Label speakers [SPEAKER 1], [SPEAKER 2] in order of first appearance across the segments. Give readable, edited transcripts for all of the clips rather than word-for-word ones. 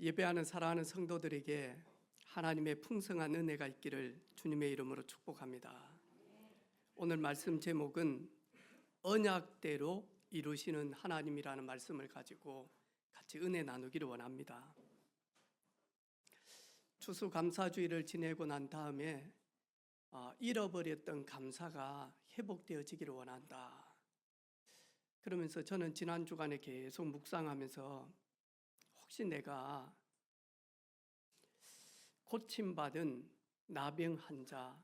[SPEAKER 1] 예배하는 사랑하는 성도들에게 하나님의 풍성한 은혜가 있기를 주님의 이름으로 축복합니다. 오늘 말씀 제목은 언약대로 이루시는 하나님이라는 말씀을 가지고 같이 은혜 나누기를 원합니다. 추수감사주의를 지내고 난 다음에 잃어버렸던 감사가 회복되어지기를 원한다. 그러면서 저는 지난 주간에 계속 묵상하면서 혹시 내가 고침받은 나병 환자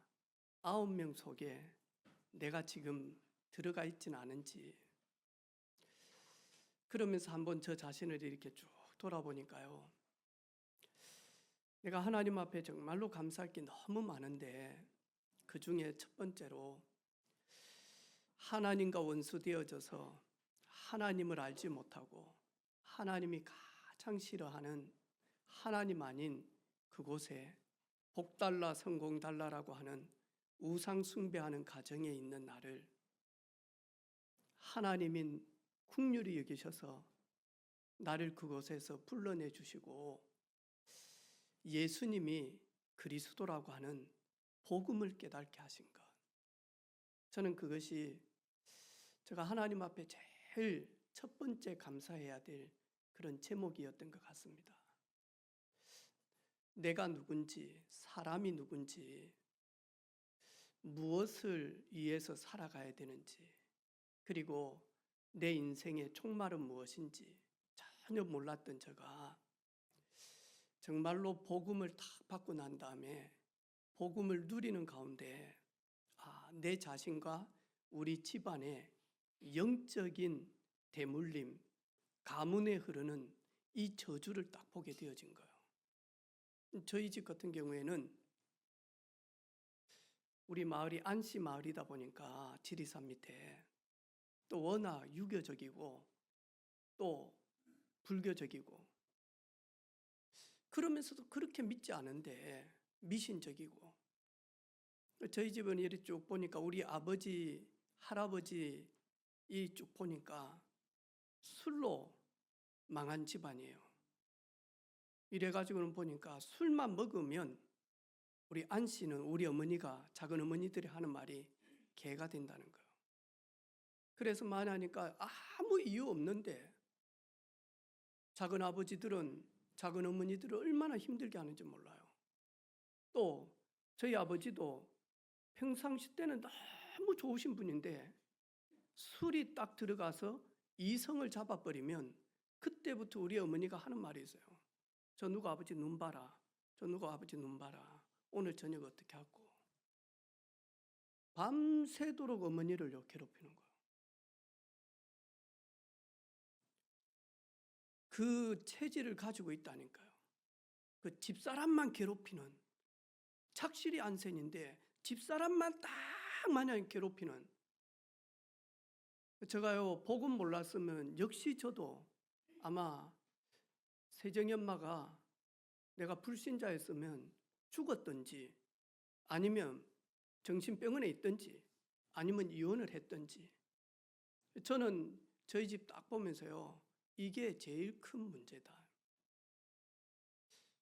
[SPEAKER 1] 9명 속에 내가 지금 들어가 있지는 않은지, 그러면서 한번 저 자신을 이렇게 쭉 돌아보니까요, 내가 하나님 앞에 정말로 감사할 게 너무 많은데 그 중에 첫 번째로 하나님과 원수되어져서 하나님을 알지 못하고 하나님이 가장 싫어하는 하나님 아닌 그곳에 복 달라 성공 달라라고 하는 우상 숭배하는 가정에 있는 나를 하나님인 긍휼히 여기셔서 나를 그곳에서 불러내 주시고 예수님이 그리스도라고 하는 복음을 깨닫게 하신 것, 저는 그것이 제가 하나님 앞에 제일 첫 번째 감사해야 될 그런 제목이었던 것 같습니다. 내가 누군지, 사람이 누군지, 무엇을 위해서 살아가야 되는지, 그리고 내 인생의 총말은 무엇인지 전혀 몰랐던 제가 정말로 복음을 딱 받고 난 다음에 복음을 누리는 가운데 내 자신과 우리 집안의 영적인 대물림, 가문에 흐르는 이 저주를 딱 보게 되어진 거예요. 저희 집 같은 경우에는 우리 마을이 안씨 마을이다 보니까 지리산 밑에 또 워낙 유교적이고 또 불교적이고 그러면서도 그렇게 믿지 않은데 미신적이고, 저희 집은 이렇게 쭉 보니까 우리 아버지, 할아버지 이 쭉 보니까 술로 망한 집안이에요. 이래가지고는 보니까 술만 먹으면 우리 안 씨는 우리 어머니가 작은 어머니들이 하는 말이 개가 된다는 거예요. 그래서 말하니까 아무 이유 없는데 작은 아버지들은 작은 어머니들을 얼마나 힘들게 하는지 몰라요. 또 저희 아버지도 평상시 때는 너무 좋으신 분인데 술이 딱 들어가서 이성을 잡아버리면 그때부터 우리 어머니가 하는 말이 있어요. 저 누구 아버지 눈 봐라. 저 누구 아버지 눈 봐라. 오늘 저녁 어떻게 하고. 밤새도록 어머니를 괴롭히는 거예요. 그 체질을 가지고 있다니까요. 그 집사람만 괴롭히는, 착실히 안센인데 집사람만 딱 마냥 괴롭히는. 제가요 복음 몰랐으면 역시 저도 아마 세정이 엄마가 내가 불신자였으면 죽었든지 아니면 정신병원에 있든지 아니면 이혼을 했든지, 저는 저희 집 딱 보면서요 이게 제일 큰 문제다.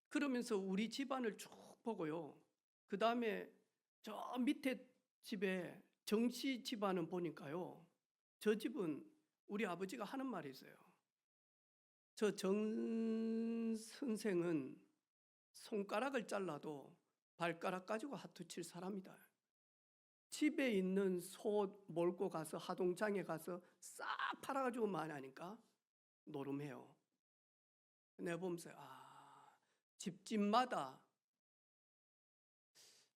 [SPEAKER 1] 그러면서 우리 집안을 쭉 보고요, 그 다음에 저 밑에 집에 정씨 집안은 보니까요, 저 집은 우리 아버지가 하는 말이 있어요. 저 정 선생은 손가락을 잘라도 발가락 가지고 하투 칠 사람이다. 집에 있는 소 몰고 가서 하동장에 가서 싹 팔아가지고 만하니까 노름해요. 내가 보면서 집집마다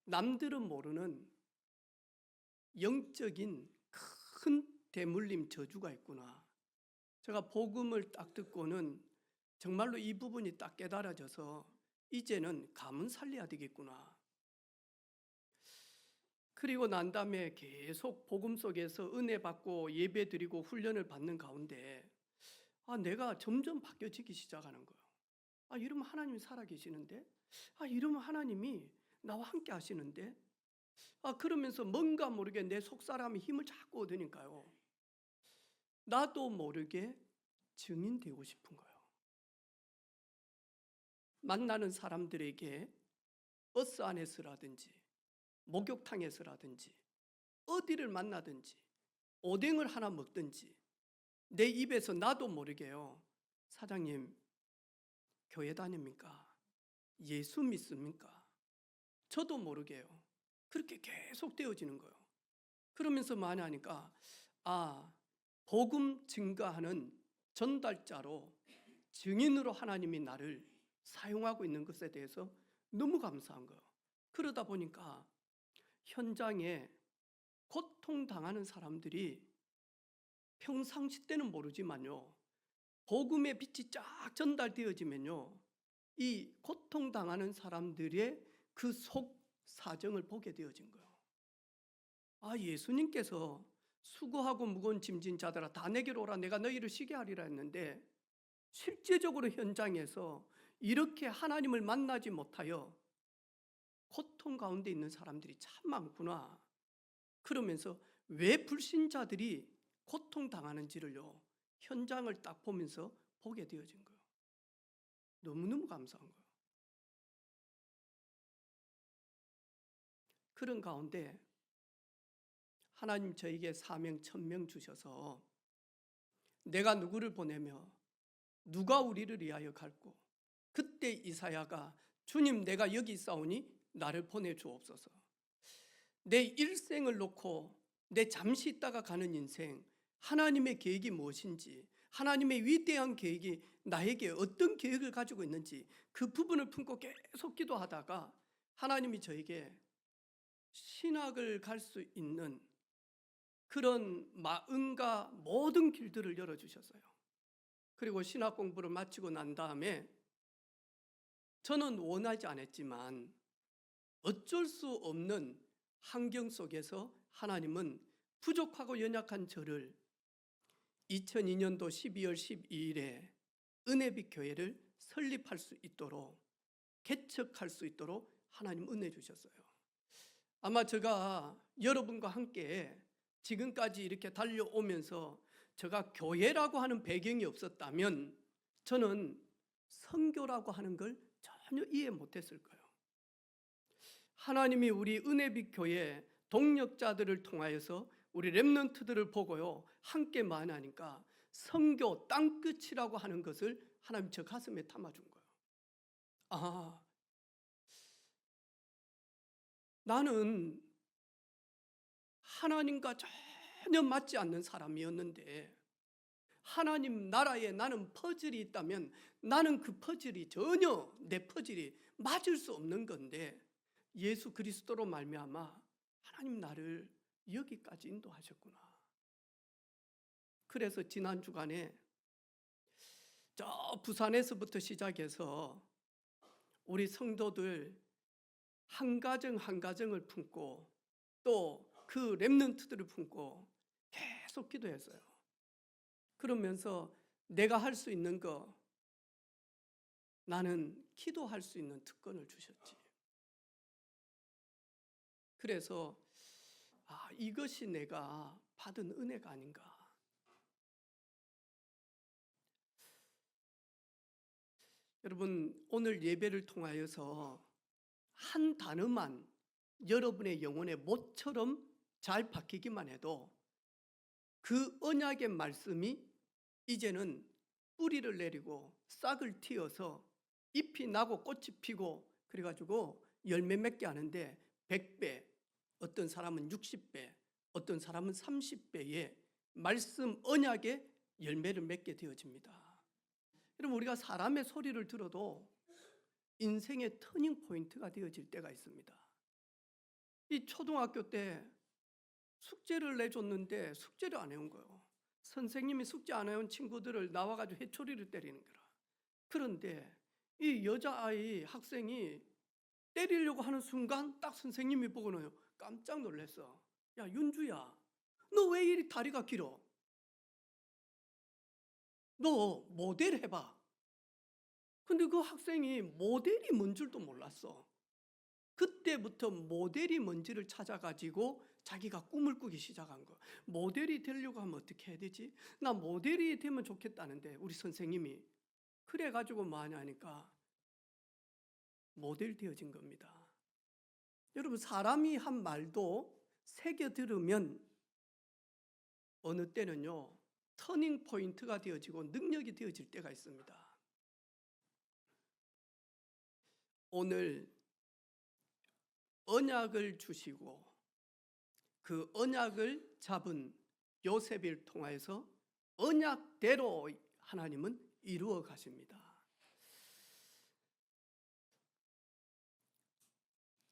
[SPEAKER 1] 남들은 모르는 영적인 큰 대물림 저주가 있구나. 제가 복음을 딱 듣고는 정말로 이 부분이 딱 깨달아져서 이제는 가문 살려야 되겠구나. 그리고 난 다음에 계속 복음 속에서 은혜 받고 예배 드리고 훈련을 받는 가운데 내가 점점 바뀌어지기 시작하는 거예요. 이러면 하나님이 살아계시는데, 이러면 하나님이 나와 함께 하시는데, 그러면서 뭔가 모르게 내 속사람이 힘을 자꾸 얻으니까요, 나도 모르게 증인되고 싶은 거예요. 만나는 사람들에게 버스 안에서라든지 목욕탕에서라든지 어디를 만나든지 오뎅을 하나 먹든지 내 입에서 나도 모르게요, 사장님 교회 다닙니까? 예수 믿습니까? 저도 모르게요, 그렇게 계속 되어지는 거예요. 그러면서 많이 하니까 복음 증거하는 전달자로, 증인으로 하나님이 나를 사용하고 있는 것에 대해서 너무 감사한 거예요. 그러다 보니까 현장에 고통당하는 사람들이 평상시 때는 모르지만요, 복음의 빛이 쫙 전달되어지면요, 이 고통당하는 사람들의 그 속 사정을 보게 되어진 거예요. 예수님께서 수고하고 무거운 짐진 자들아 다 내게로 오라, 내가 너희를 쉬게 하리라 했는데, 실제적으로 현장에서 이렇게 하나님을 만나지 못하여 고통 가운데 있는 사람들이 참 많구나. 그러면서 왜 불신자들이 고통당하는지를요, 현장을 딱 보면서 보게 되어진 거예요. 너무너무 감사한 거예요. 그런 가운데 하나님 저에게 사명 천명 주셔서 내가 누구를 보내며 누가 우리를 위하여 갈고, 그때 이사야가 주님 내가 여기 있사오니 나를 보내주옵소서. 내 일생을 놓고 내 잠시 있다가 가는 인생, 하나님의 계획이 무엇인지, 하나님의 위대한 계획이 나에게 어떤 계획을 가지고 있는지 그 부분을 품고 계속 기도하다가 하나님이 저에게 신학을 갈 수 있는 그런 마음과 모든 길들을 열어주셨어요. 그리고 신학 공부를 마치고 난 다음에 저는 원하지 않았지만 어쩔 수 없는 환경 속에서 하나님은 부족하고 연약한 저를 2002년도 12월 12일에 은혜빛 교회를 설립할 수 있도록, 개척할 수 있도록 하나님 은혜 주셨어요. 아마 제가 여러분과 함께 지금까지 이렇게 달려오면서 제가 교회라고 하는 배경이 없었다면 저는 선교라고 하는 걸 전혀 이해 못했을 거예요. 하나님이 우리 은혜빛 교회 동력자들을 통하여서 우리 렘넌트들을 보고요, 함께 만나니까 선교 땅끝이라고 하는 것을 하나님 저 가슴에 담아준 거예요. 나는 하나님과 전혀 맞지 않는 사람이었는데 하나님 나라에 나는 퍼즐이 있다면 나는 그 퍼즐이 전혀 내 퍼즐이 맞을 수 없는 건데 예수 그리스도로 말미암아 하나님 나를 여기까지 인도하셨구나. 그래서 지난 주간에 저 부산에서부터 시작해서 우리 성도들 한 가정 한 가정을 품고 또 그 렘넌트들을 품고 계속 기도했어요. 그러면서 내가 할 수 있는 거, 나는 기도할 수 있는 특권을 주셨지. 그래서 이것이 내가 받은 은혜가 아닌가. 여러분, 오늘 예배를 통하여서 한 단어만 여러분의 영혼의 못처럼 잘 박히기만 해도 그 언약의 말씀이 이제는 뿌리를 내리고 싹을 틔어서 잎이 나고 꽃이 피고 그래가지고 열매 맺게 하는데 100배, 어떤 사람은 60배, 어떤 사람은 30배의 말씀 언약의 열매를 맺게 되어집니다. 여러분, 우리가 사람의 소리를 들어도 인생의 터닝 포인트가 되어질 때가 있습니다. 이 초등학교 때 숙제를 내줬는데 숙제를 안 해온 거예요. 선생님이 숙제 안 해온 친구들을 나와가지고 회초리를 때리는 거라. 그런데 이 여자아이 학생이 때리려고 하는 순간 딱 선생님이 보고는 깜짝 놀랐어. 야, 윤주야, 너 왜 이리 다리가 길어? 너 모델 해봐. 근데 그 학생이 모델이 뭔 줄도 몰랐어. 그때부터 모델이 뭔지를 찾아가지고 자기가 꿈을 꾸기 시작한 거. 모델이 되려고 하면 어떻게 해야 되지? 나 모델이 되면 좋겠다는데 우리 선생님이 그래가지고 뭐 하냐니까 모델 되어진 겁니다. 여러분, 사람이 한 말도 새겨 들으면 어느 때는요, 터닝 포인트가 되어지고 능력이 되어질 때가 있습니다. 오늘 언약을 주시고 그 언약을 잡은 요셉을 통하여서 언약대로 하나님은 이루어 가십니다.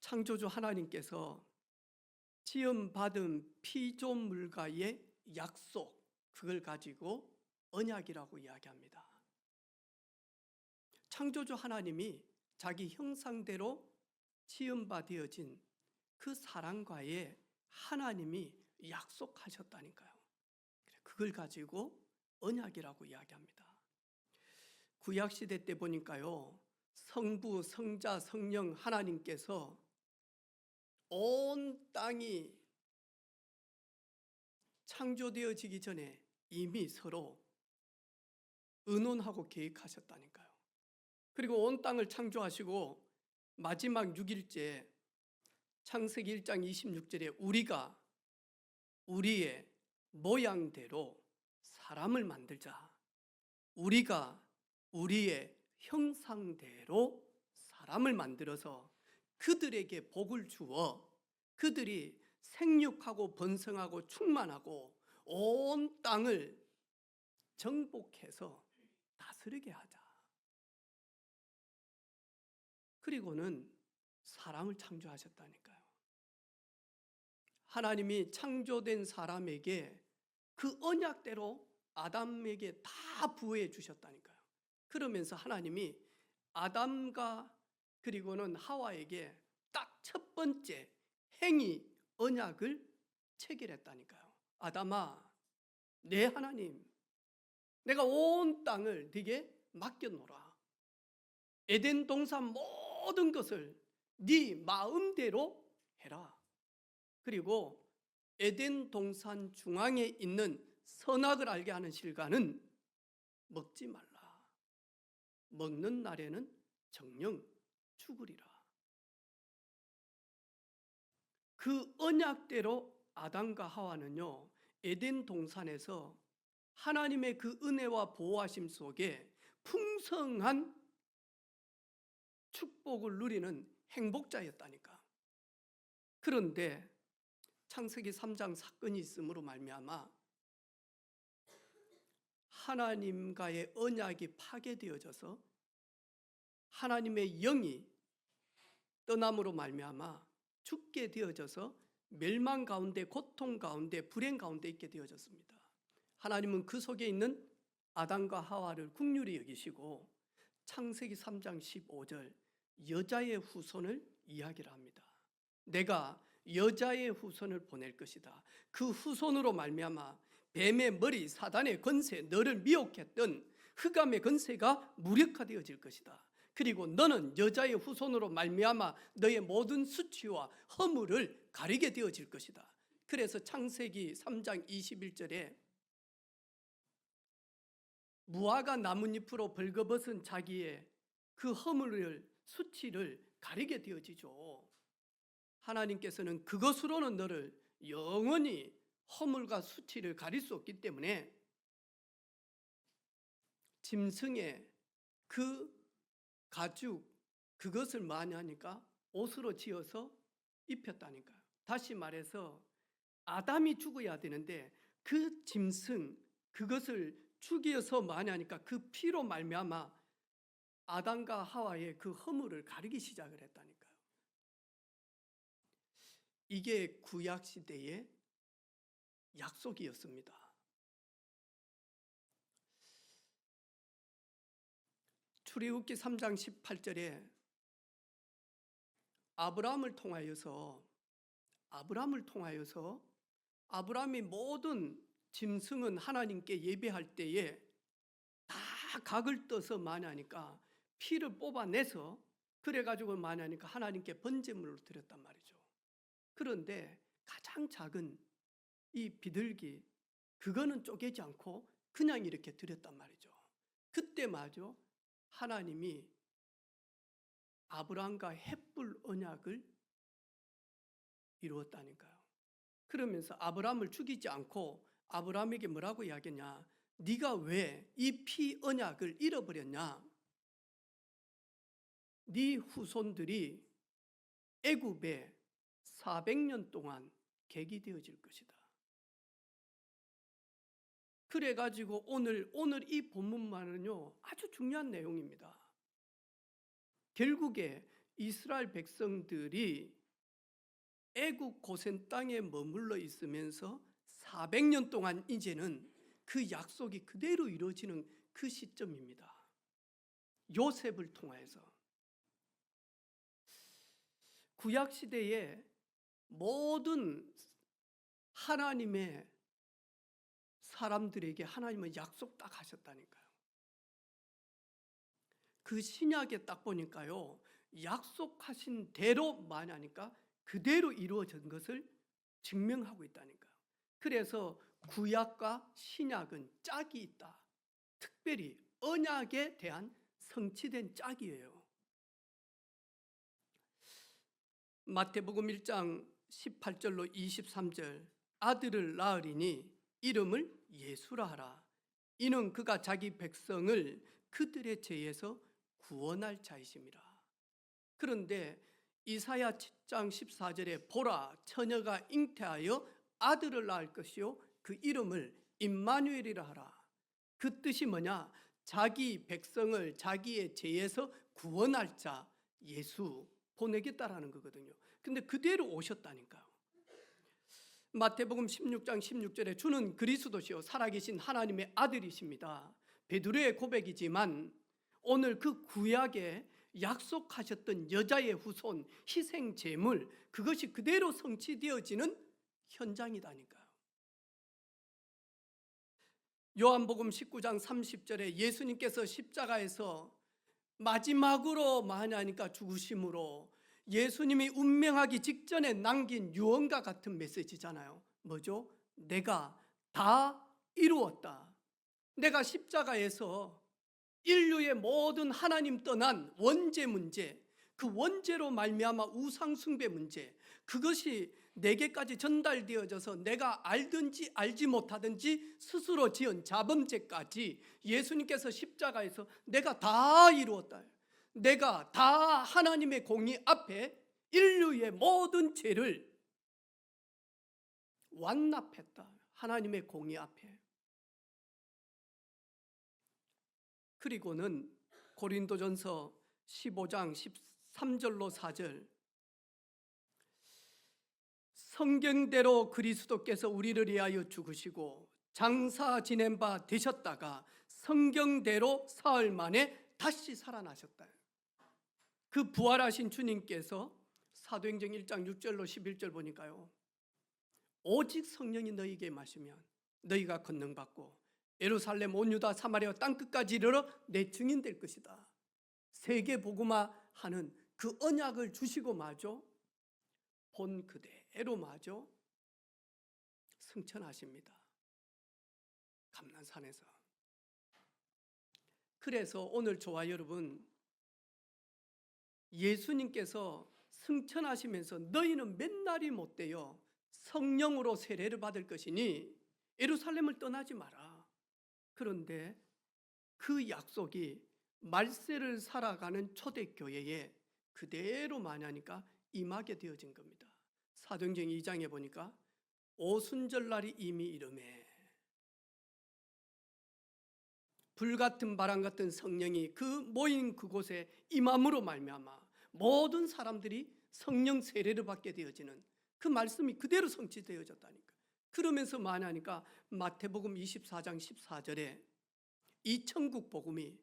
[SPEAKER 1] 창조주 하나님께서 지음받은 피조물과의 약속, 그걸 가지고 언약이라고 이야기합니다. 창조주 하나님이 자기 형상대로 지음받아진 그 사람과의 하나님이 약속하셨다니까요. 그걸 가지고 언약이라고 이야기합니다. 구약시대 때 보니까요, 성부, 성자, 성령 하나님께서 온 땅이 창조되어지기 전에 이미 서로 의논하고 계획하셨다니까요. 그리고 온 땅을 창조하시고 마지막 6일째 창세기 1장 26절에 우리가 우리의 모양대로 사람을 만들자. 우리가 우리의 형상대로 사람을 만들어서 그들에게 복을 주어 그들이 생육하고 번성하고 충만하고 온 땅을 정복해서 다스리게 하자. 그리고는 사람을 창조하셨다니까요. 하나님이 창조된 사람에게 그 언약대로 아담에게 다 부어해 주셨다니까요. 그러면서 하나님이 아담과 그리고는 하와에게 딱 첫 번째 행위 언약을 체결했다니까요. 아담아, 내 하나님, 내가 온 땅을 네게 맡겨놓으라. 에덴 동산 모든 것을 네 마음대로 해라. 그리고 에덴 동산 중앙에 있는 선악을 알게 하는 실과는 먹지 말라. 먹는 날에는 정령 죽으리라. 그 언약대로 아담과 하와는요, 에덴 동산에서 하나님의 그 은혜와 보호하심 속에 풍성한 축복을 누리는 행복자였다니까. 그런데 창세기 3장 사건이 있음으로 말미암아 하나님과의 언약이 파괴되어져서 하나님의 영이 떠남으로 말미암아 죽게 되어져서 멸망 가운데, 고통 가운데, 불행 가운데 있게 되어졌습니다. 하나님은 그 속에 있는 아담과 하와를 긍휼히 여기시고 창세기 3장 15절 여자의 후손을 이야기를 합니다. 내가 여자의 후손을 보낼 것이다. 그 후손으로 말미암아 뱀의 머리 사단의 권세, 너를 미혹했던 흑암의 권세가 무력화되어질 것이다. 그리고 너는 여자의 후손으로 말미암아 너의 모든 수치와 허물을 가리게 되어질 것이다. 그래서 창세기 3장 21절에 무화과 나뭇잎으로 벌거벗은 자기의 그 허물을, 수치를 가리게 되어지죠. 하나님께서는 그것으로는 너를 영원히 허물과 수치를 가릴 수 없기 때문에 짐승의 그 가죽, 그것을 많이 하니까 옷으로 지어서 입혔다니까요. 다시 말해서 아담이 죽어야 되는데 그 짐승, 그것을 죽여서 많이 하니까 그 피로 말미암아 아담과 하와의 그 허물을 가리기 시작을 했다니까요. 이게 구약시대의 약속이었습니다. 출애굽기 3장 18절에 아브라함을 통하여서 아브라함이 모든 짐승은 하나님께 예배할 때에 다 각을 떠서 많이 하니까 피를 뽑아내서 그래가지고 많이 하니까 하나님께 번제물로 드렸단 말이죠. 그런데 가장 작은 이 비둘기, 그거는 쪼개지 않고 그냥 이렇게 드렸단 말이죠. 그때마저 하나님이 아브라함과 헷불 언약을 이루었다니까요. 그러면서 아브라함을 죽이지 않고 아브라함에게 뭐라고 이야기했냐? 네가 왜 이 피 언약을 잃어버렸냐? 네 후손들이 애굽에 400년 동안 객이 되어질 것이다. 그래가지고 오늘 이 본문만은요 아주 중요한 내용입니다. 결국에 이스라엘 백성들이 애굽 고센 땅에 머물러 있으면서 400년 동안 이제는 그 약속이 그대로 이루어지는 그 시점입니다. 요셉을 통해서 구약 시대에 모든 하나님의 사람들에게 하나님은 약속 딱 하셨다니까요. 그 신약에 딱 보니까요 약속하신 대로만 하니까 그대로 이루어진 것을 증명하고 있다니까요. 그래서 구약과 신약은 짝이 있다. 특별히 언약에 대한 성취된 짝이에요. 마태복음 1장 18절로 23절 아들을 낳으리니 이름을 예수라 하라. 이는 그가 자기 백성을 그들의 죄에서 구원할 자이심이라. 그런데 이사야 7장 14절에 보라 처녀가 잉태하여 아들을 낳을 것이요 그 이름을 임마누엘이라 하라. 그 뜻이 뭐냐? 자기 백성을 자기의 죄에서 구원할 자 예수 보내겠다라는 거거든요. 근데 그대로 오셨다니까요. 마태복음 16장 16절에 주는 그리스도시요 살아계신 하나님의 아들이십니다. 베드로의 고백이지만 오늘 그 구약에 약속하셨던 여자의 후손 희생 제물 그것이 그대로 성취되어지는 현장이다니까요. 요한복음 19장 30절에 예수님께서 십자가에서 마지막으로 만하니까 죽으심으로 예수님이 운명하기 직전에 남긴 유언과 같은 메시지잖아요. 뭐죠? 내가 다 이루었다. 내가 십자가에서 인류의 모든 하나님 떠난 원죄 문제, 그 원죄로 말미암아 우상 숭배 문제, 그것이 내게까지 전달되어져서 내가 알든지 알지 못하든지 스스로 지은 자범죄까지 예수님께서 십자가에서 내가 다 이루었다. 내가 다 하나님의 공의 앞에 인류의 모든 죄를 완납했다. 하나님의 공의 앞에. 그리고는 고린도전서 15장 13절로 4절 성경대로 그리스도께서 우리를 위하여 죽으시고 장사 지낸 바 되셨다가 성경대로 사흘 만에 다시 살아나셨다. 그 부활하신 주님께서 사도행전 1장 6절로 11절 보니까요 오직 성령이 너희에게 마시면 너희가 권능받고 예루살렘 온 유다 사마리아 땅끝까지 이르러 내 증인 될 것이다. 세계 복음화하는 그 언약을 주시고 마저 본 그대로 마저 승천하십니다. 감난산에서. 그래서 오늘 저와 여러분 예수님께서 승천하시면서 너희는 몇 날이 못되어 성령으로 세례를 받을 것이니 예루살렘을 떠나지 마라. 그런데 그 약속이 말세를 살아가는 초대교회에 그대로 만하니까 임하게 되어진 겁니다. 사도행전 2장에 보니까 오순절날이 이미 이르매 불같은 바람 같은 성령이 그 모인 그곳에 임함으로 말미암아 모든 사람들이 성령 세례를 받게 되어지는 그 말씀이 그대로 성취되어졌다니까. 그러면서 만하니까 마태복음 24장 14절에 이 천국 복음이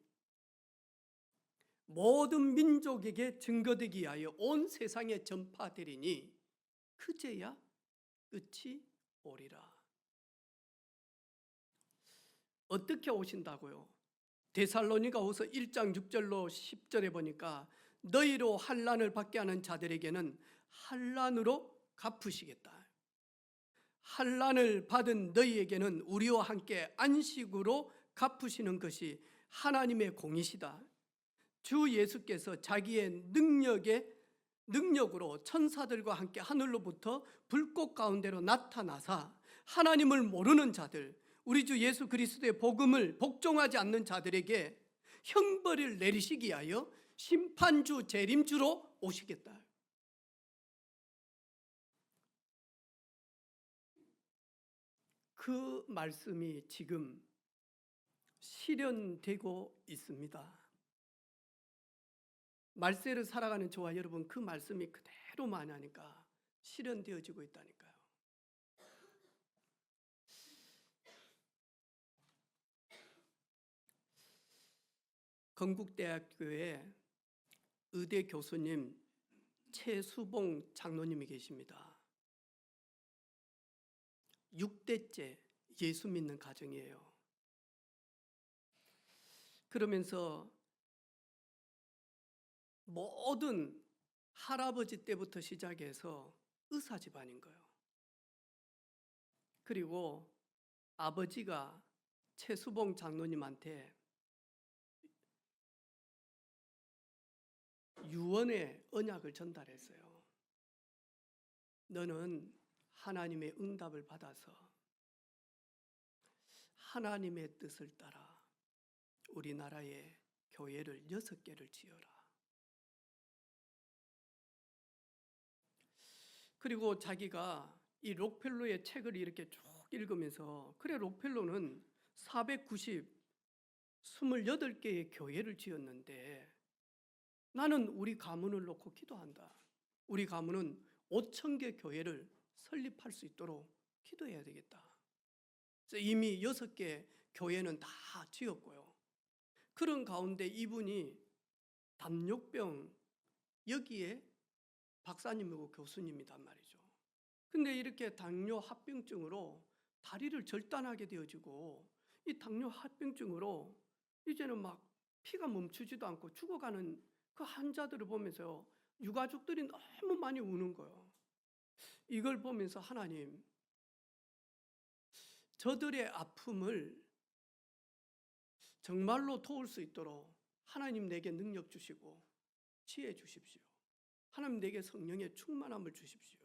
[SPEAKER 1] 모든 민족에게 증거되기 위하여 온 세상에 전파되리니 그제야 끝이 오리라. 어떻게 오신다고요? 데살로니가후서 1장 6절로 10절에 보니까 너희로 환난을 받게 하는 자들에게는 환난으로 갚으시겠다. 환난을 받은 너희에게는 우리와 함께 안식으로 갚으시는 것이 하나님의 공이시다. 주 예수께서 자기의 능력으로 천사들과 함께 하늘로부터 불꽃 가운데로 나타나사 하나님을 모르는 자들, 우리 주 예수 그리스도의 복음을 복종하지 않는 자들에게 형벌을 내리시기 위하여 심판주 재림주로 오시겠다. 그 말씀이 지금 실현되고 있습니다. 말세를 살아가는 저와 여러분, 그 말씀이 그대로 만나니까 실현되어지고 있다니까요. 건국대학교에 의대 교수님 최수봉 장로님이 계십니다. 6대째 예수 믿는 가정이에요. 그러면서 모든 할아버지 때부터 시작해서 의사 집안인 거예요. 그리고 아버지가 최수봉 장로님한테 유언의 언약을 전달했어요. 너는 하나님의 응답을 받아서 하나님의 뜻을 따라 우리나라에 교회를 6개를 지어라. 그리고 자기가 이 록펠로의 책을 이렇게 쭉 읽으면서, 그래 록펠로는 28개의 교회를 지었는데 나는 우리 가문을 놓고 기도한다. 우리 가문은 5,000개 교회를 설립할 수 있도록 기도해야 되겠다. 그래서 이미 6개 교회는 다 지었고요. 그런 가운데 이분이 담력병, 여기에 박사님이고 교수님이단 말이죠. 근데 이렇게 당뇨 합병증으로 다리를 절단하게 되어지고, 이 당뇨 합병증으로 이제는 막 피가 멈추지도 않고 죽어가는 그 환자들을 보면서 유가족들이 너무 많이 우는 거예요. 이걸 보면서 하나님, 저들의 아픔을 정말로 도울 수 있도록 하나님 내게 능력 주시고 지혜 주십시오. 하나님 내게 성령의 충만함을 주십시오.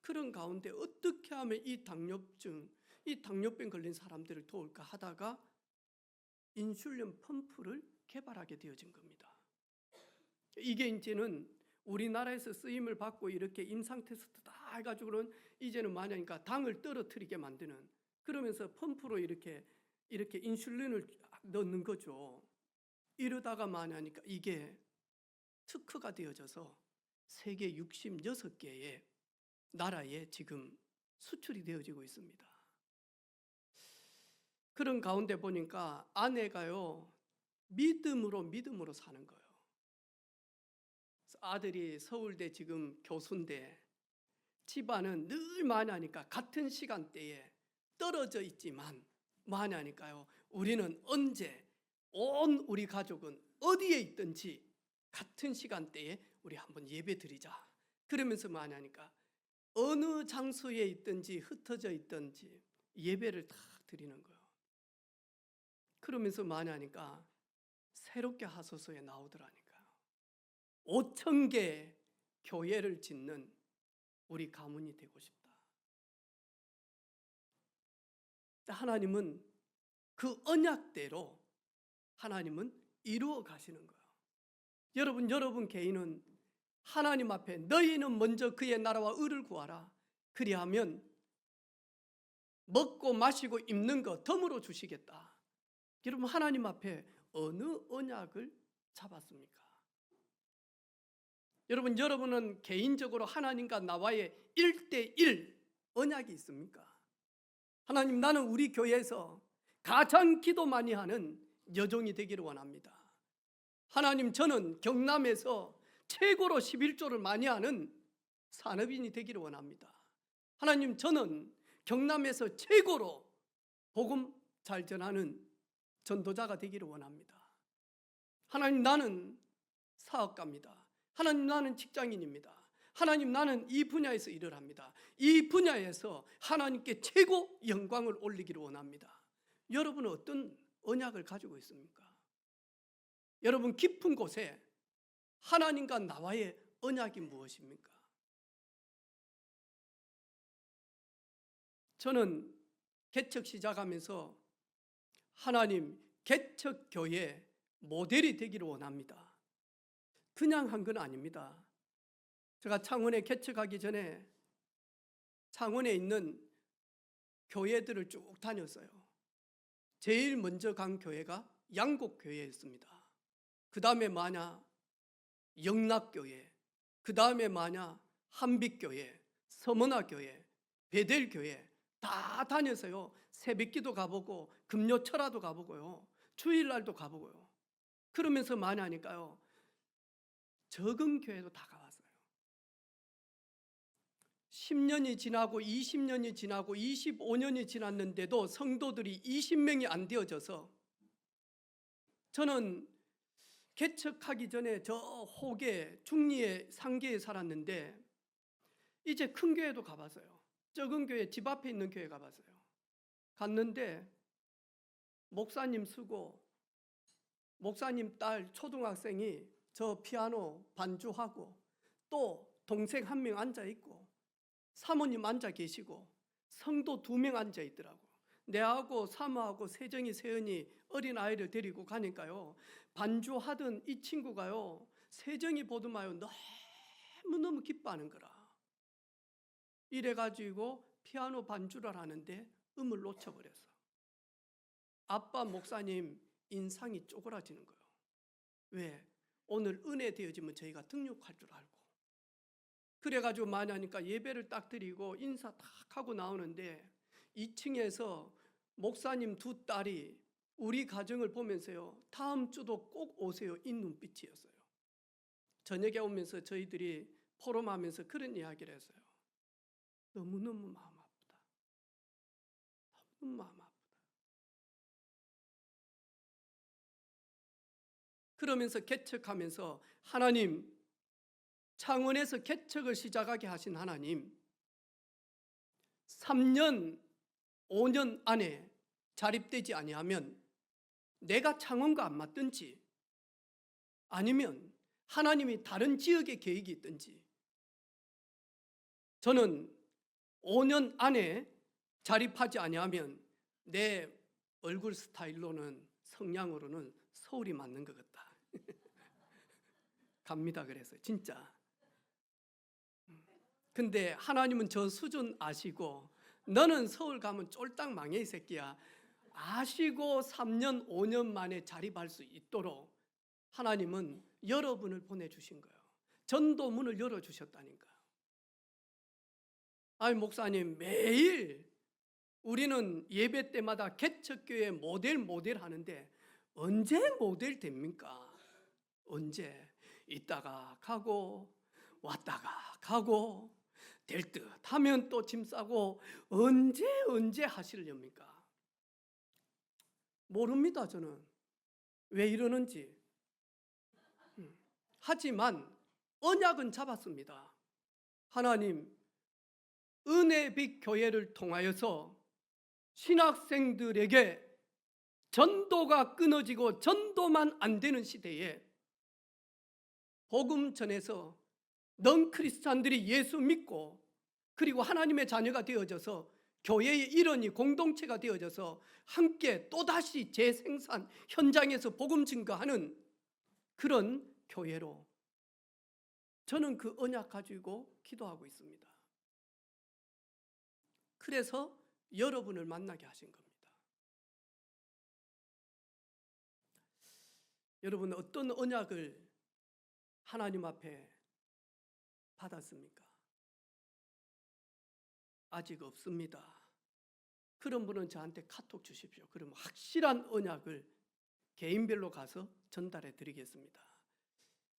[SPEAKER 1] 그런 가운데 어떻게 하면 이 당뇨병 걸린 사람들을 도울까 하다가 인슐린 펌프를 개발하게 되어진 겁니다. 이게 이제는 우리나라에서 쓰임을 받고 이렇게 임상 테스트 다 해가지고는 이제는 뭐냐니까 당을 떨어뜨리게 만드는, 그러면서 펌프로 이렇게 인슐린을 넣는 거죠. 이러다가 뭐냐니까 이게 특허가 되어져서 세계 66개의 나라에 지금 수출이 되어지고 있습니다. 그런 가운데 보니까 아내가요, 믿음으로 사는 거예요. 아들이 서울대 지금 교수인데 집안은 늘 뭐하냐니까 같은 시간대에 떨어져 있지만 뭐하냐니까요, 우리는 언제 온 우리 가족은 어디에 있든지 같은 시간대에 우리 한번 예배 드리자. 그러면서 뭐하냐니까 어느 장소에 있든지 흩어져 있든지 예배를 다 드리는 거예요. 그러면서 뭐하냐니까 새롭게 하소서에 나오더라니까요. 5,000개 교회를 짓는 우리 가문이 되고 싶다. 하나님은 그 언약대로 하나님은 이루어 가시는 거예요. 여러분 개인은 하나님 앞에 너희는 먼저 그의 나라와 의를 구하라. 그리하면 먹고 마시고 입는 거 덤으로 주시겠다. 여러분 하나님 앞에 어느 언약을 잡았습니까? 여러분은 개인적으로 하나님과 나와의 1대1 언약이 있습니까? 하나님, 나는 우리 교회에서 가장 기도 많이 하는 여종이 되기를 원합니다. 하나님, 저는 경남에서 최고로 11조를 많이 하는 산업인이 되기를 원합니다. 하나님, 저는 경남에서 최고로 복음 잘 전하는 전도자가 되기를 원합니다. 하나님, 나는 사업가입니다. 하나님, 나는 직장인입니다. 하나님, 나는 이 분야에서 일을 합니다. 이 분야에서 하나님께 최고 영광을 올리기를 원합니다. 여러분은 어떤 언약을 가지고 있습니까? 여러분, 깊은 곳에 하나님과 나와의 언약이 무엇입니까? 저는 개척 시작하면서 하나님, 개척교회 모델이 되기를 원합니다. 그냥 한 건 아닙니다. 제가 창원에 개척하기 전에 창원에 있는 교회들을 쭉 다녔어요. 제일 먼저 간 교회가 양곡교회였습니다. 그 다음에 마냐 영락교회, 그 다음에 마냐 한빛교회, 서문화교회, 베델교회 다 다녔어요. 새벽기도 가보고 금요철화도 가보고요, 주일날도 가보고요. 그러면서 마냐니까요, 적은 교회도 다 가봤어요. 10년이 지나고 20년이 지나고 25년이 지났는데도 성도들이 20명이 안 되어져서, 저는 개척하기 전에 저 호계 중리의 상계에 살았는데 이제 큰 교회도 가봤어요. 적은 교회, 집 앞에 있는 교회 가봤어요. 갔는데 목사님 쓰고 목사님 딸 초등학생이 저 피아노 반주하고, 또 동생 한 명 앉아 있고 사모님 앉아 계시고 성도 2명 앉아 있더라고. 내하고 사모하고 세정이, 세은이 어린아이를 데리고 가니까요, 반주하던 이 친구가요, 세정이 보더마요 너무너무 기뻐하는 거라. 이래가지고 피아노 반주를 하는데 음을 놓쳐버렸어. 아빠 목사님 인상이 쪼그라지는 거예요. 왜? 오늘 은혜 되어지면 저희가 등록할 줄 알고. 그래가지고 만나니까 예배를 딱 드리고 인사 딱 하고 나오는데 2층에서 목사님 2딸이 우리 가정을 보면서요, 다음 주도 꼭 오세요, 이 눈빛이었어요. 저녁에 오면서 저희들이 포럼하면서 그런 이야기를 했어요. 너무너무 마음 아프다. 너무 마음 아프다. 그러면서 개척하면서 하나님, 창원에서 개척을 시작하게 하신 하나님, 3년 5년 안에 자립되지 아니하면 내가 창원과 안 맞든지, 아니면 하나님이 다른 지역에 계획이 있든지, 저는 5년 안에 자립하지 아니하면 내 얼굴 스타일로는, 성향으로는 서울이 맞는 것 같다. 갑니다. 그래서 진짜. 근데 하나님은 저 수준 아시고, 너는 서울 가면 쫄딱 망해 이 새끼야, 아시고 3년 5년 만에 자립할 수 있도록 하나님은 여러분을 보내주신 거예요. 전도문을 열어주셨다니까. 아니 목사님, 매일 우리는 예배 때마다 개척교회 모델 하는데 언제 모델 됩니까? 언제? 있다가 가고 왔다가 가고, 될 듯 하면 또 짐 싸고, 언제 하시렵니까? 모릅니다. 저는 왜 이러는지. 하지만 언약은 잡았습니다. 하나님, 은혜빛 교회를 통하여서 신학생들에게 전도가 끊어지고 전도만 안 되는 시대에 복음 전해서 넌 크리스찬들이 예수 믿고, 그리고 하나님의 자녀가 되어져서 교회의 일원이, 공동체가 되어져서 함께 또다시 재생산 현장에서 복음 증거하는 그런 교회로, 저는 그 언약 가지고 기도하고 있습니다. 그래서 여러분을 만나게 하신 겁니다. 여러분, 어떤 언약을 하나님 앞에 받았습니까? 아직 없습니다. 그런 분은 저한테 카톡 주십시오. 그럼 확실한 언약을 개인별로 가서 전달해 드리겠습니다.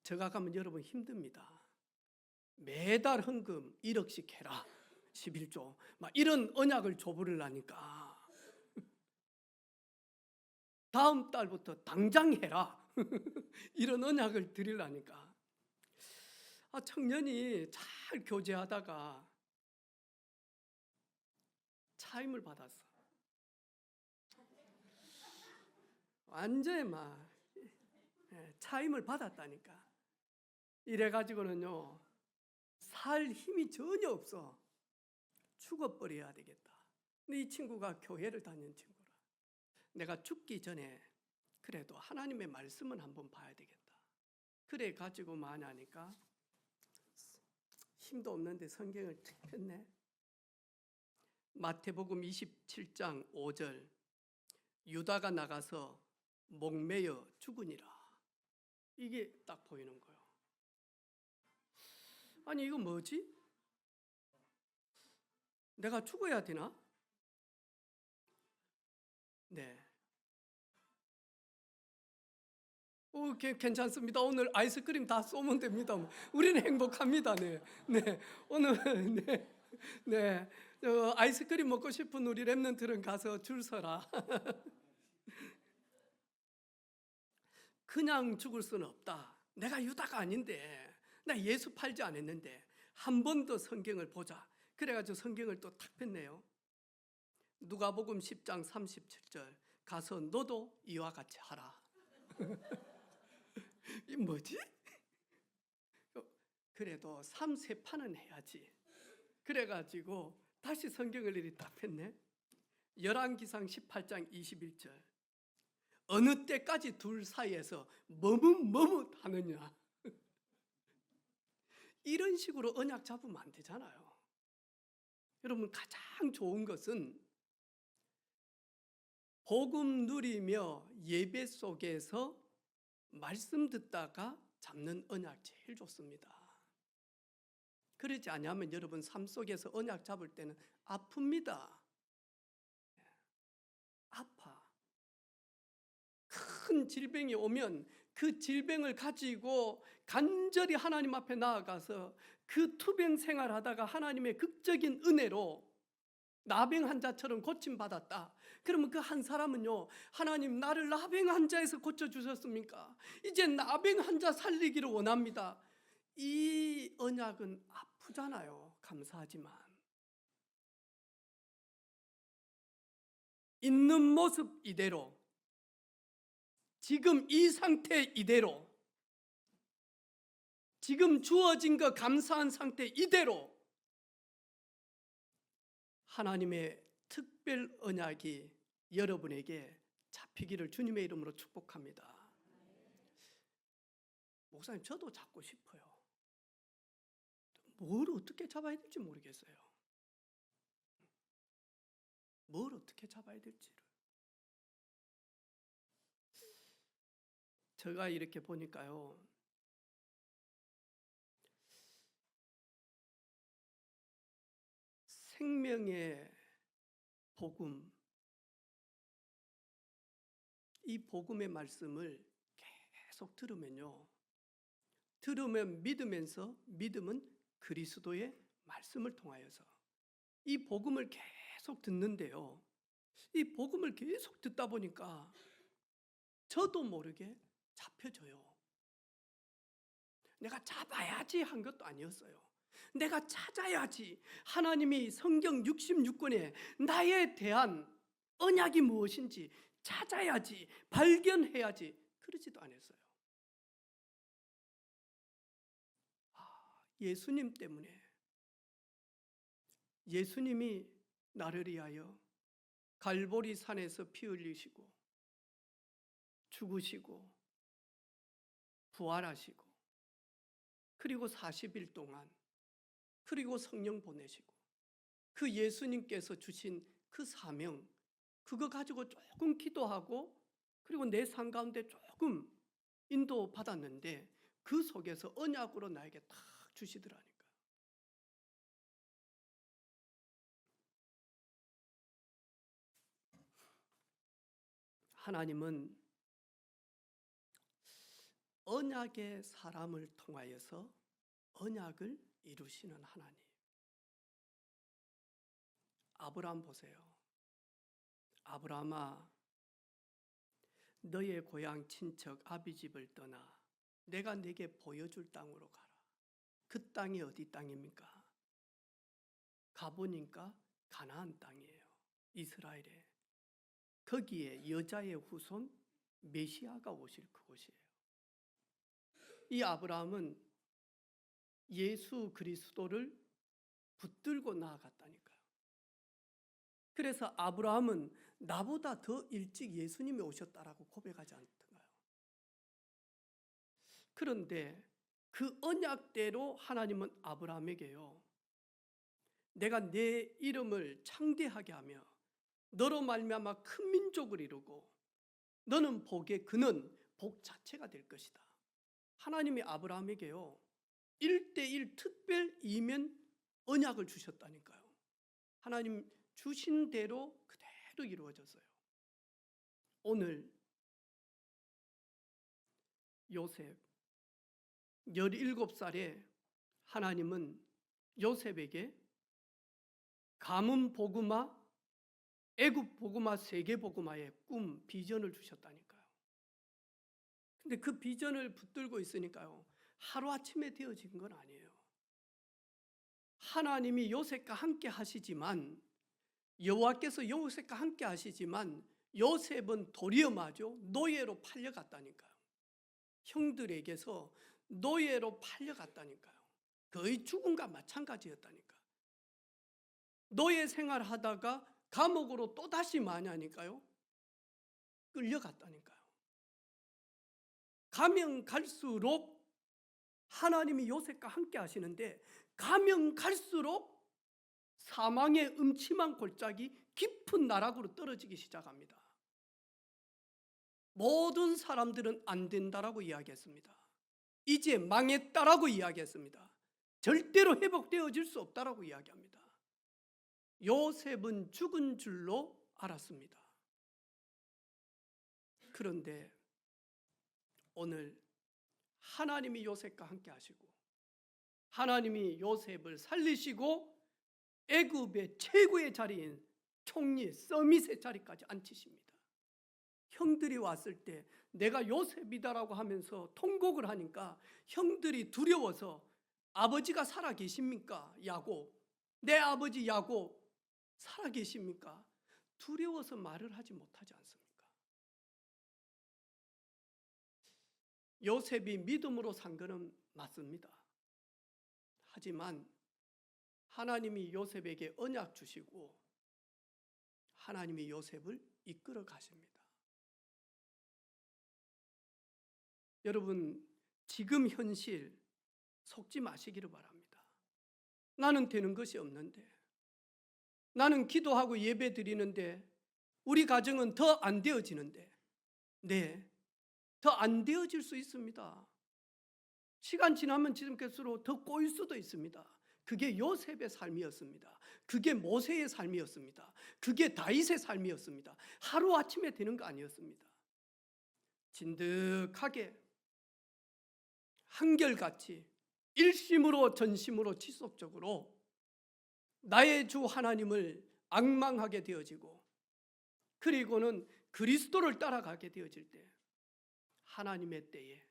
[SPEAKER 1] 제가 가면 여러분 힘듭니다. 매달 헌금 1억씩 해라, 11조 막 이런 언약을 줘버리려니까, 다음 달부터 당장 해라 이런 언약을 드리려니까. 청년이 잘 교제하다가 차임을 받았어. 완전히 막 차임을 받았다니까. 이래가지고는요, 살 힘이 전혀 없어. 죽어버려야 되겠다. 근데 이 친구가 교회를 다니는 친구라. 내가 죽기 전에 그래도 하나님의 말씀은 한번 봐야 되겠다. 그래 가지고 마냐니까 힘도 없는데 성경을 툭 폈네. 마태복음 27장 5절, 유다가 나가서 목매여 죽으니라. 이게 딱 보이는 거예요. 아니 이거 뭐지? 내가 죽어야 되나? 네. 괜찮습니다. 오늘 아이스크림 다 쏘면 됩니다. 우리는 행복합니다. 네, 네. 오늘 네, 네. 아이스크림 먹고 싶은 우리 랩런트는 가서 줄 서라. 그냥 죽을 수는 없다. 내가 유다가 아닌데, 나 예수 팔지 않았는데 한 번 더 성경을 보자. 그래가지고 성경을 또 탁 폈네요. 누가복음 10장 37절, 가서 너도 이와 같이 하라. 이 뭐지? 그래도 3세판은 해야지. 그래가지고 다시 성경을 이리 딱 폈네. 열왕기상 18장 21절, 어느 때까지 둘 사이에서 머뭇머뭇하느냐. 이런 식으로 언약 잡으면 안 되잖아요. 여러분, 가장 좋은 것은 복음 누리며 예배 속에서 말씀 듣다가 잡는 언약 제일 좋습니다. 그러지 않으면 여러분 삶 속에서 언약 잡을 때는 아픕니다. 아파. 큰 질병이 오면 그 질병을 가지고 간절히 하나님 앞에 나아가서 그 투병 생활하다가 하나님의 극적인 은혜로 나병 환자처럼 고침받았다. 그러면 그 한 사람은요, 하나님 나를 나병 환자에서 고쳐주셨습니까? 이제 나병 환자 살리기를 원합니다. 이 언약은 아프잖아요. 감사하지만 있는 모습 이대로, 지금 이 상태 이대로, 지금 주어진 거 감사한 상태 이대로 하나님의 특별 언약이 여러분에게 잡히기를 주님의 이름으로 축복합니다. 목사님, 저도 잡고 싶어요. 뭘 어떻게 잡아야 될지 모르겠어요. 뭘 어떻게 잡아야 될지를. 제가 이렇게 보니까요, 생명의 복음, 이 복음의 말씀을 계속 들으면요, 들으면 믿으면서, 믿음은 그리스도의 말씀을 통하여서 이 복음을 계속 듣는데요, 이 복음을 계속 듣다 보니까 저도 모르게 잡혀져요. 내가 잡아야지 한 것도 아니었어요. 내가 찾아야지, 하나님이 성경 66권에 나에 대한 언약이 무엇인지 찾아야지, 발견해야지, 그러지도 않았어요. 예수님 때문에, 예수님이 나를 위하여 갈보리 산에서 피 흘리시고 죽으시고 부활하시고, 그리고 40일 동안, 그리고 성령 보내시고, 그 예수님께서 주신 그 사명, 그거 가지고 조금 기도하고, 그리고 내 삶 가운데 조금 인도 받았는데 그 속에서 언약으로 나에게 딱 주시더라니까. 하나님은 언약의 사람을 통하여서 언약을 이루시는 하나님. 아브라함 보세요. 아브라함아, 너의 고향 친척 아비 집을 떠나 내가 네게 보여줄 땅으로 가라. 그 땅이 어디 땅입니까? 가보니까 가나안 땅이에요. 이스라엘에. 거기에 여자의 후손 메시아가 오실 그곳이에요. 이 아브라함은 예수 그리스도를 붙들고 나아갔다니까요. 그래서 아브라함은 나보다 더 일찍 예수님이 오셨다라고 고백하지 않던가요? 그런데 그 언약대로 하나님은 아브라함에게요, 내가 내 이름을 창대하게 하며 너로 말미암아 큰 민족을 이루고 너는 복에 그는 복 자체가 될 것이다. 하나님이 아브라함에게요 1:1 특별 이면 언약을 주셨다니까요. 하나님 주신 대로 그대로 이루어졌어요. 오늘 요셉 17살에 하나님은 요셉에게 가문 복음화, 애굽 복음화, 세계 복음화의 꿈, 비전을 주셨다니까요. 근데 그 비전을 붙들고 있으니까요 하루아침에 되어진 건 아니에요. 하나님이 요셉과 함께 하시지만, 여호와께서 요셉과 함께 하시지만 요셉은 도리어 마죠 노예로 팔려갔다니까요. 형들에게서 노예로 팔려갔다니까요. 거의 죽음과 마찬가지였다니까. 노예 생활하다가 감옥으로 또다시 마냐니까요 끌려갔다니까요. 가면 갈수록 하나님이 요셉과 함께 하시는데, 가면 갈수록 사망의 음침한 골짜기 깊은 나락으로 떨어지기 시작합니다. 모든 사람들은 안 된다라고 이야기했습니다. 이제 망했다라고 이야기했습니다. 절대로 회복되어질 수 없다라고 이야기합니다. 요셉은 죽은 줄로 알았습니다. 그런데 오늘 하나님이 요셉과 함께 하시고 하나님이 요셉을 살리시고 애굽의 최고의 자리인 총리 서밋의 자리까지 앉히십니다. 형들이 왔을 때 내가 요셉이다라고 하면서 통곡을 하니까 형들이 두려워서 아버지가 살아 계십니까? 야곱, 내 아버지 야곱 살아 계십니까? 두려워서 말을 하지 못하지 않습니까? 요셉이 믿음으로 산 것은 맞습니다. 하지만 하나님이 요셉에게 언약 주시고 하나님이 요셉을 이끌어 가십니다. 여러분, 지금 현실 속지 마시기를 바랍니다. 나는 되는 것이 없는데, 나는 기도하고 예배 드리는데 우리 가정은 더 안 되어지는데, 네, 더 안 되어질 수 있습니다. 시간 지나면 지날수록 더 꼬일 수도 있습니다. 그게 요셉의 삶이었습니다. 그게 모세의 삶이었습니다. 그게 다윗의 삶이었습니다. 하루아침에 되는 거 아니었습니다. 진득하게 한결같이 일심으로 전심으로 지속적으로 나의 주 하나님을 앙망하게 되어지고, 그리고는 그리스도를 따라가게 되어질 때 하나님의 때에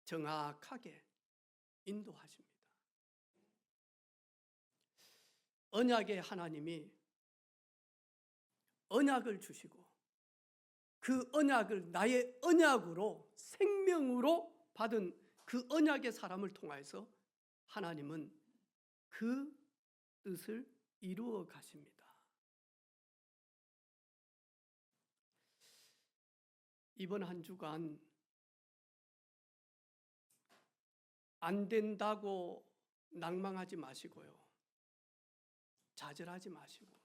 [SPEAKER 1] 정확하게 인도하십니다. 언약의 하나님이 언약을 주시고 그 언약을 나의 언약으로 생명으로 받은 그 언약의 사람을 통해서 하나님은 그 뜻을 이루어 가십니다. 이번 한 주간 안 된다고 낭망하지 마시고요, 좌절하지 마시고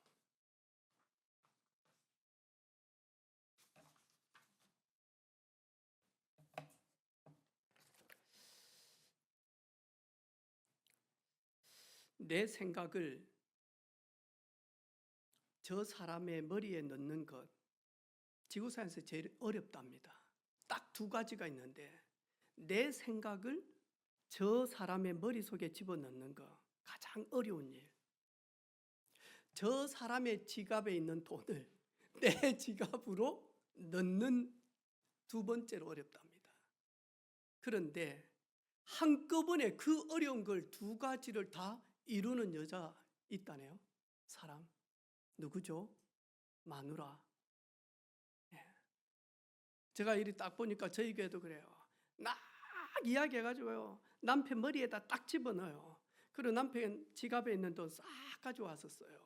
[SPEAKER 1] 내 생각을 저 사람의 머리에 넣는 것, 지구상에서 제일 어렵답니다. 딱 두 가지가 있는데, 내 생각을 저 사람의 머릿속에 집어넣는 거 가장 어려운 일, 저 사람의 지갑에 있는 돈을 내 지갑으로 넣는 두 번째로 어렵답니다. 그런데 한꺼번에 그 어려운 걸 두 가지를 다 이루는 여자 있다네요. 사람 누구죠? 마누라. 제가 이리 딱 보니까 저희 교회도 그래요. 막 이야기해가지고요. 남편 머리에다 딱 집어넣어요. 그리고 남편 지갑에 있는 돈 싹 가져왔었어요.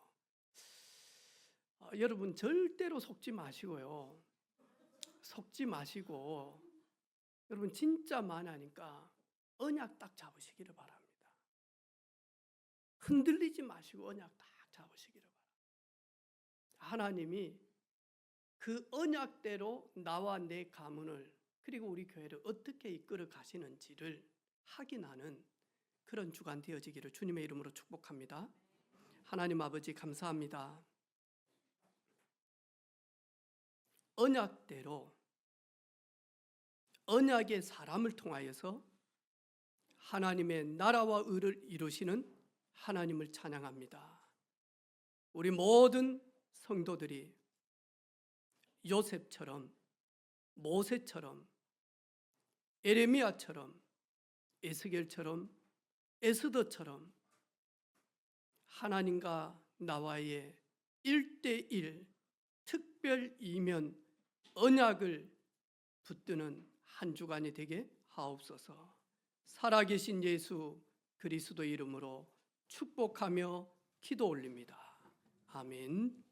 [SPEAKER 1] 여러분 절대로 속지 마시고요. 속지 마시고 여러분 진짜 만나니까 언약 딱 잡으시기를 바랍니다. 흔들리지 마시고 언약 딱 잡으시기를 바랍니다. 하나님이 그 언약대로 나와 내 가문을 그리고 우리 교회를 어떻게 이끌어 가시는지를 확인하는 그런 주간 되어지기를 주님의 이름으로 축복합니다. 하나님 아버지 감사합니다. 언약대로 언약의 사람을 통하여서 하나님의 나라와 의를 이루시는 하나님을 찬양합니다. 우리 모든 성도들이 요셉처럼, 모세처럼, 에레미야처럼, 에스겔처럼, 에스더처럼 하나님과 나와의 1대1 특별 이면 언약을 붙드는 한 주간이 되게 하옵소서. 살아계신 예수 그리스도 이름으로 축복하며 기도 올립니다. 아멘.